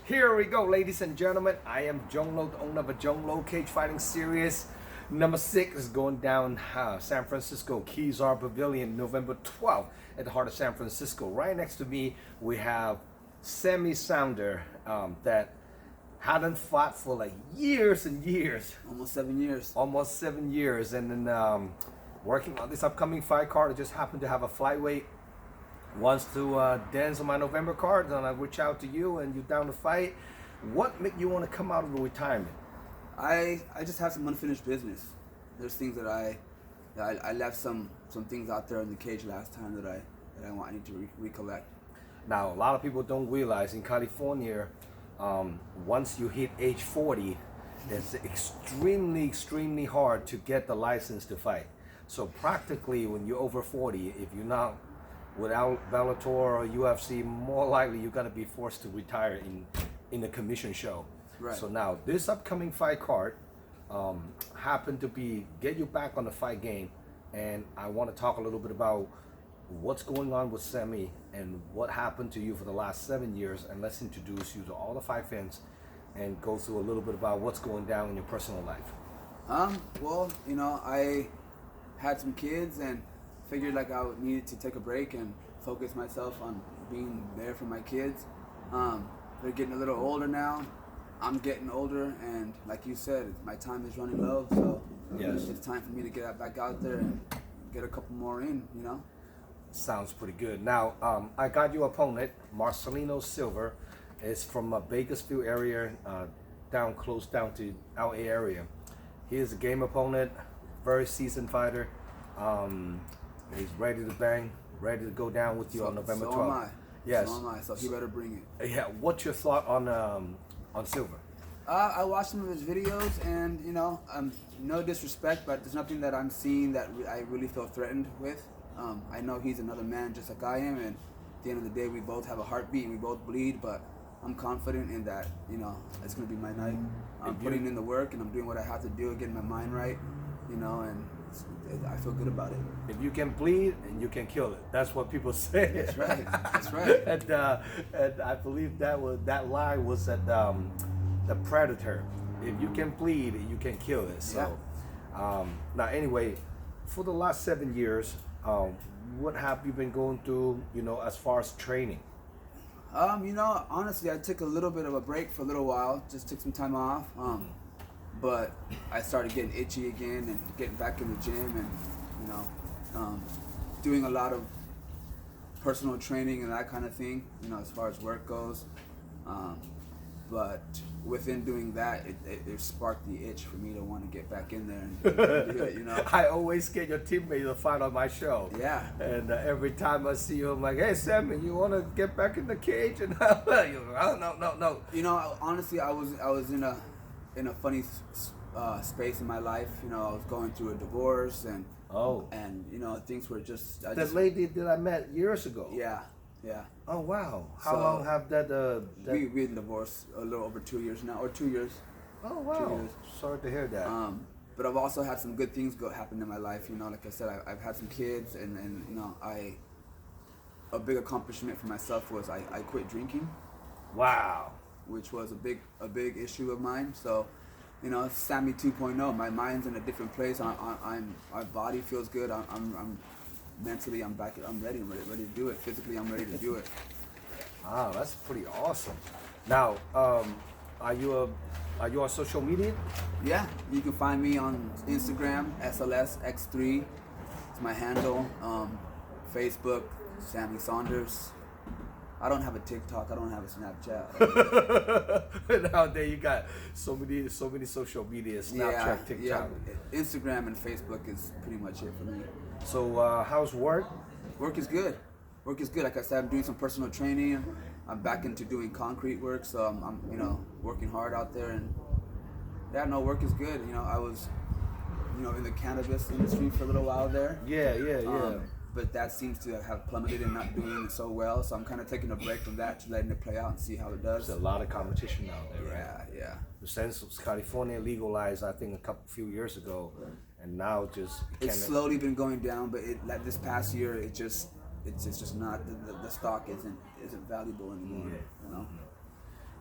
Here we go, ladies and gentlemen. I am Zhong, the owner of a Zhong Cage Fighting Series. Number 6 is going down San Francisco, Keys R Pavilion, November 12th at the heart of San Francisco. Right next to me, we have Sammy Saunder that hadn't fought for like years and years. Almost 7 years. Almost 7 years. And then working on this upcoming fight card. I just happened to have a flyweight wants to dance on my November card, and I reach out to you and you're down to fight. What made you want to come out of the retirement? I just have some unfinished business. There's things that I left some things out there in the cage last time that I need to recollect. Now, a lot of people don't realize in California, once you hit age 40, it's extremely hard to get the license to fight. So practically, when you're over 40, if you're not without Bellator or UFC, more likely you're gonna be forced to retire in the commission show. Right. So now this upcoming fight card happened to be get you back on the fight game, and I want to talk a little bit about what's going on with Sammy and what happened to you for the last 7 years, and let's introduce you to all the fight fans and go through a little bit about what's going down in your personal life. Well, I had some kids and figured like I needed to take a break and focus myself on being there for my kids. They're getting a little older now. I'm getting older, and like you said, my time is running low, so Yes. it's time for me to get back out there and get a couple more in, Sounds pretty good. Now, I got your opponent, Marcelino Silva, is from Bakersfield area, close down to LA area. He is a game opponent, very seasoned fighter. He's ready to bang, ready to go down with you on November 12th. So am I. Yes. So am I. So he better bring it. Yeah. What's your thought on Silva? I watched some of his videos, and no disrespect, but there's nothing that I'm seeing that I really feel threatened with. I know he's another man just like I am, and at the end of the day, we both have a heartbeat and we both bleed. But I'm confident in that. It's gonna be my night. I'm putting in the work, and I'm doing what I have to do, getting my mind right. And I feel good about it. If you can bleed, and you can kill it. That's what people say. That's right. That's right. and I believe that line was at the Predator. If you can bleed, you can kill it. So now anyway, for the last 7 years, what have you been going through? As far as training. Honestly, I took a little bit of a break for a little while. Just took some time off. But I started getting itchy again and getting back in the gym and, doing a lot of personal training and that kind of thing, as far as work goes. But within doing that, it sparked the itch for me to want to get back in there and do it, I always get your teammate to fight on my show. Yeah. And every time I see you, I'm like, hey, Sammy, you want to get back in the cage? And you're like, oh, no. Honestly, I was in a funny space in my life. I was going through a divorce and things were just that lady that I met years ago. Yeah. Oh wow! How long have that? We've been divorced a little over 2 years now, or 2 years. Oh wow! 2 years. Sorry to hear that. But I've also had some good things happen in my life. Like I said, I've had some kids, and a big accomplishment for myself was I quit drinking. Wow. Which was a big issue of mine. So, Sammy 2.0. My mind's in a different place. My body feels good. I'm mentally, I'm back. I'm ready to do it. Physically, I'm ready to do it. Wow, that's pretty awesome. Now, are you on social media? Yeah, you can find me on Instagram, SLSX3. It's my handle. Facebook, Sammy Saunders. I don't have a TikTok. I don't have a Snapchat. Nowadays you got so many social media, Snapchat, TikTok. Yeah, Instagram and Facebook is pretty much it for me. So how's work? Work is good. Like I said, I'm doing some personal training. I'm back into doing concrete work, so I'm working hard out there, and work is good. I was in the cannabis industry for a little while there. Yeah. But that seems to have plummeted and not doing it so well. So I'm kind of taking a break from that, to letting it play out and see how it does. There's a lot of competition out there, right? Yeah. Since California legalized, I think few years ago, and now it's slowly been going down. But this past year, it's just not the stock isn't valuable anymore.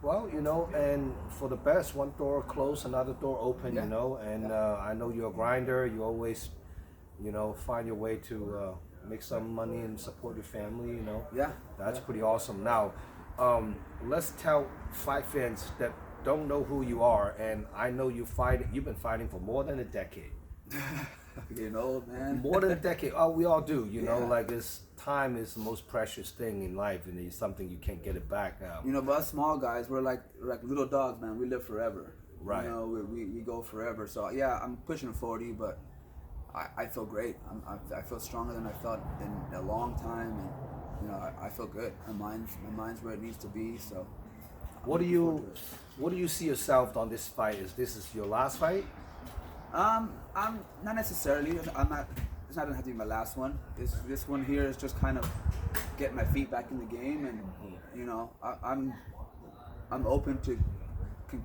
Well, and for the best, one door closed, another door open, Yeah. and I know you're a grinder. You always, find your way to make some money and support your family, Yeah. That's Yeah. pretty awesome. Now, let's tell fight fans that don't know who you are, and I know you've been fighting for more than a decade. Getting old, man. More than a decade. Oh, we all do, Yeah. like time is the most precious thing in life, and it's something you can't get it back now. But us small guys, we're like little dogs, man. We live forever. Right. We go forever. So yeah, I'm pushing 40, but I feel great. I feel stronger than I felt in a long time, and I feel good. My mind's where it needs to be. So. What do you see yourself on this fight? Is this your last fight? I'm not necessarily. I'm not. It's not gonna have to be my last one. This one here is just kind of getting my feet back in the game, and I'm open to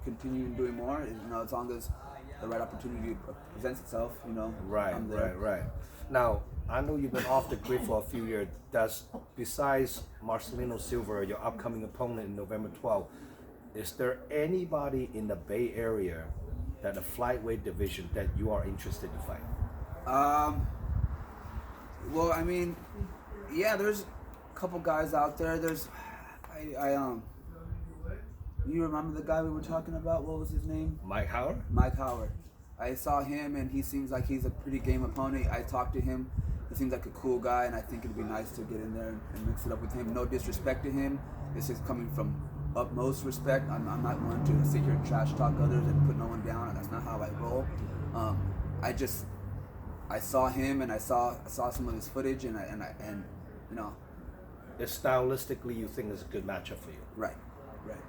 continuing doing more. As long as the right opportunity presents itself. Right, I'm there. right. Now, I know you've been off the grid for a few years. Besides Marcelino Silva, your upcoming opponent in November 12th, is there anybody in the Bay Area that the flyweight division that you are interested to fight? Well, I mean, yeah, there's a couple guys out there. You remember the guy we were talking about? What was his name? Mike Howard? Mike Howard. I saw him, and he seems like he's a pretty game opponent. I talked to him. He seems like a cool guy, and I think it'd be nice to get in there and mix it up with him. No disrespect to him. This is coming from utmost respect. I'm not one to sit here and trash talk others and put no one down. That's not how I roll. I saw him, and I saw some of his footage, and Stylistically, you think is a good matchup for you? Right.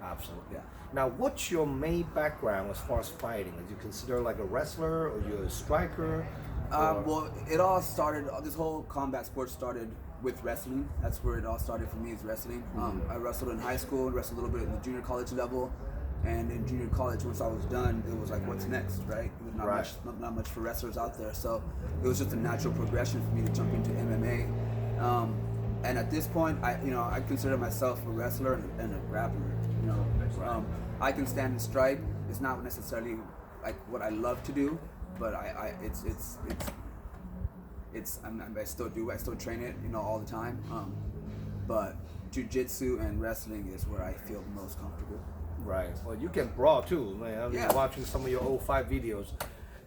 Absolutely. Yeah. Now, what's your main background as far as fighting? Do you consider like a wrestler, or you're a striker? Well, it all started. This whole combat sport started with wrestling. That's where it all started for me, is wrestling. I wrestled in high school, wrestled a little bit in the junior college level, and in junior college, once I was done, it was like, what's next, right? There was not much for wrestlers out there, so it was just a natural progression for me to jump into MMA. And at this point, I consider myself a wrestler and a grappler. I can stand and strike. It's not necessarily like what I love to do, but I still train it, all the time. But jiu-jitsu and wrestling is where I feel the most comfortable. Right. Well, you can brawl too, man. I've been Yeah. watching some of your old fight videos.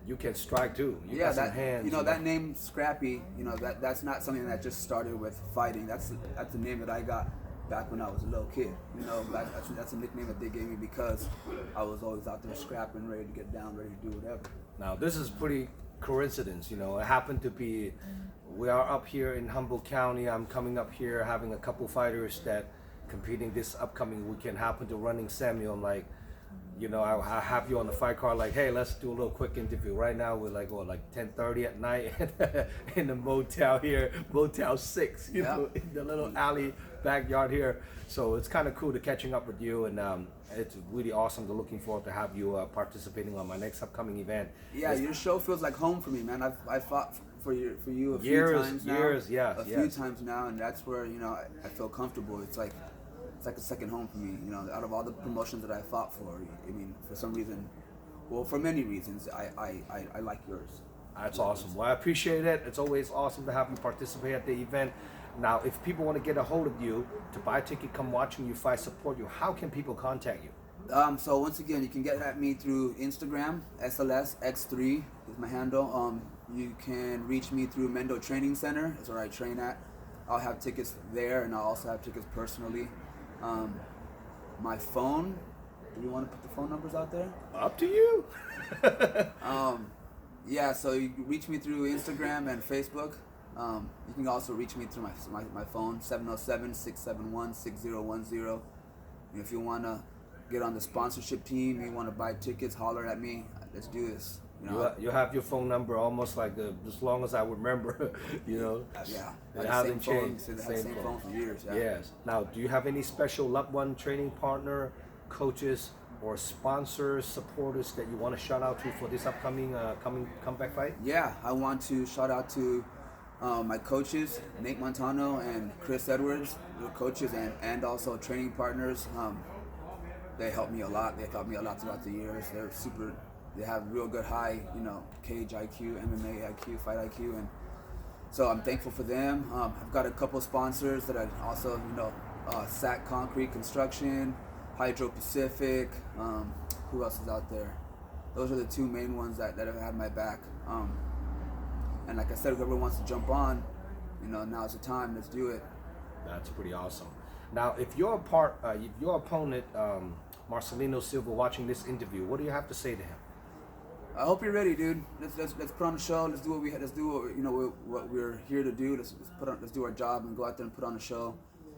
You can strike too. You got some hands. That name Scrappy, that's not something that just started with fighting. That's the name that I got back when I was a little kid. That's a nickname that they gave me because I was always out there scrapping, ready to get down, ready to do whatever. Now, this is pretty coincidence. It happened to be, we are up here in Humboldt County. I'm coming up here having a couple fighters that competing this upcoming weekend. Happen to running Sammy. I'm like, I have you on the fight card, like, hey, let's do a little quick interview. Right now, we're like 10:30 at night in the motel here, Motel 6, in the little alley backyard here. So it's kind of cool to catching up with you, and it's really awesome. To looking forward to have you participating on my next upcoming event. Yeah, your show feels like home for me, man. I fought for you a few times now. A few times now, and that's where I feel comfortable. It's like a second home for me. Out of all the promotions that I fought for, for some reason, well, for many reasons, I like yours. That's awesome. Well, I appreciate it. It's always awesome to have you participate at the event. Now, if people want to get a hold of you to buy a ticket, come watching you fight, support you, how can people contact you? So once again, you can get at me through Instagram. SLSX3 is my handle. You can reach me through Mendo Training Center. That's where I train at. I'll have tickets there, and I'll also have tickets personally. My phone. Do you want to put the phone numbers out there? Up to you. Yeah, so you can reach me through Instagram and Facebook. You can also reach me through my phone, 707-671-6010. If you want to get on the sponsorship team, you want to buy tickets, holler at me. Let's do this. You have your phone number almost like as long as I remember. Yeah. It hasn't changed. It had the same phone for years. Yeah. Yes. Now, do you have any special loved one, training partner, coaches, or sponsors, supporters that you want to shout out to for this upcoming comeback fight? Yeah, I want to shout out to my coaches, Nate Montano and Chris Edwards, the coaches and also training partners. They helped me a lot. They taught me a lot throughout the years. They have real good high, cage IQ, MMA IQ, fight IQ, and so I'm thankful for them. I've got a couple sponsors that I also, SAC Concrete Construction, Hydro Pacific. Who else is out there? Those are the two main ones that have had my back. And like I said, if everyone wants to jump on, now's the time. Let's do it. That's pretty awesome. Now, if your opponent, Marcelino Silva, watching this interview, what do you have to say to him? I hope you're ready, dude. Let's put on a show. Let's do what we're here to do. Let's do our job and go out there and put on a show.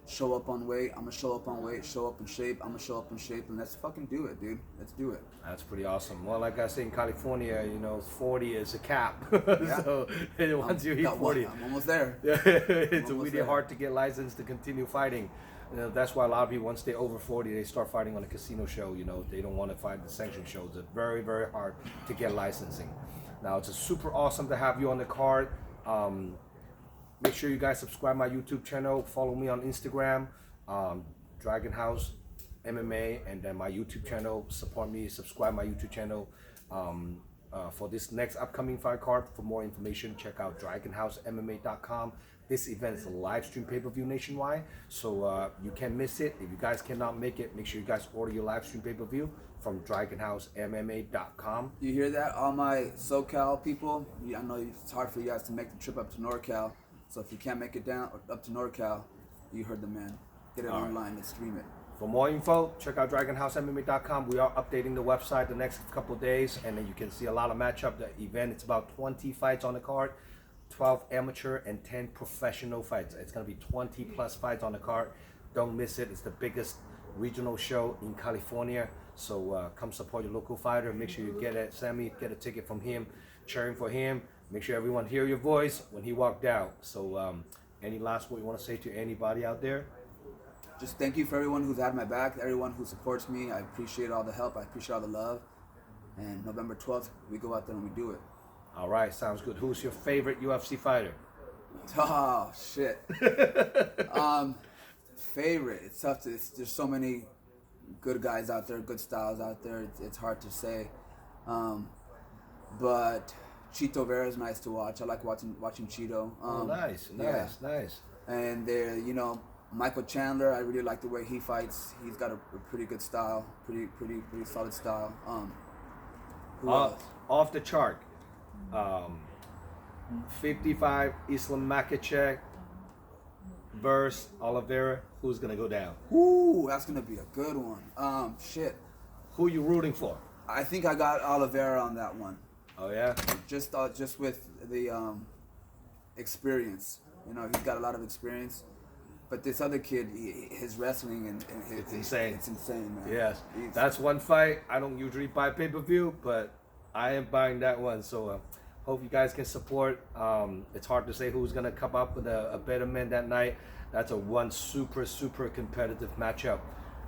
Show up on weight. I'm gonna show up on weight. Show up in shape. I'm gonna show up in shape, and let's fucking do it, dude. Let's do it. That's pretty awesome. Well, like I say in California, 40 is a cap. Yeah. So once you hit 40, I'm almost there. It's really hard to get licensed to continue fighting. That's why a lot of people, once they're over 40, they start fighting on a casino show. They don't want to fight the sanctioned shows. It's very, very hard to get licensing. Now, it's super awesome to have you on the card. Make sure you guys subscribe my YouTube channel. Follow me on Instagram, Dragon House MMA, and then my YouTube channel. Support me. Subscribe my YouTube channel. For this next upcoming fight card, for more information, check out DragonHouseMMA.com. This event is a live stream pay-per-view nationwide, so you can't miss it. If you guys cannot make it, make sure you guys order your live stream pay-per-view from DragonHouseMMA.com. You hear that, all my SoCal people? I know it's hard for you guys to make the trip up to NorCal, so if you can't make it down up to NorCal, you heard the man. Get it online and stream it. For more info, check out DragonHouseMMA.com. We are updating the website the next couple of days, and then you can see a lot of matchup. The event, it's about 20 fights on the card, 12 amateur and 10 professional fights. It's going to be 20 plus fights on the card. Don't miss it. It's the biggest regional show in California. So come support your local fighter. Make sure you get Sammy, get a ticket from him, cheering for him. Make sure everyone hear your voice when he walked out. So any last word you want to say to anybody out there? Just thank you for everyone who's had my back, everyone who supports me. I appreciate all the help. I appreciate all the love. And November 12th, we go out there and we do it. All right, sounds good. Who's your favorite UFC fighter? Oh, shit. Favorite. It's tough to, there's so many good guys out there, good styles out there. It's hard to say. But Chito Vera is nice to watch. I like watching Chito. Nice. And there, Michael Chandler, I really like the way he fights. He's got a pretty good style, pretty solid style. Who else? Off the chart, 55 Islam Makhachev versus Oliveira. Who's gonna go down? Ooh, that's gonna be a good one. Shit. Who you rooting for? I think I got Oliveira on that one. Oh yeah. Just with the experience. He's got a lot of experience. But this other kid, his wrestling and it's insane. It's insane, man. Yes, that's one fight. I don't usually buy pay-per-view, but I am buying that one. So hope you guys can support. It's hard to say who's gonna come up with a better man that night. That's one super competitive matchup.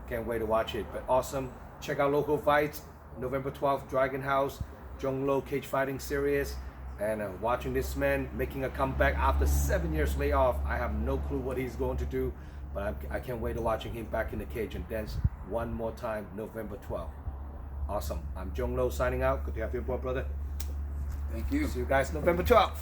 Can't wait to watch it. But awesome. Check out local fights. November 12th, Dragon House, Zhong Cage Fighting Series. And watching this man making a comeback after 7 years layoff, I have no clue what he's going to do, but I can't wait to watching him back in the cage and dance one more time, November 12th. Awesome. I'm Zhong signing out. Good to have you aboard, brother. Thank you. See you guys November 12th.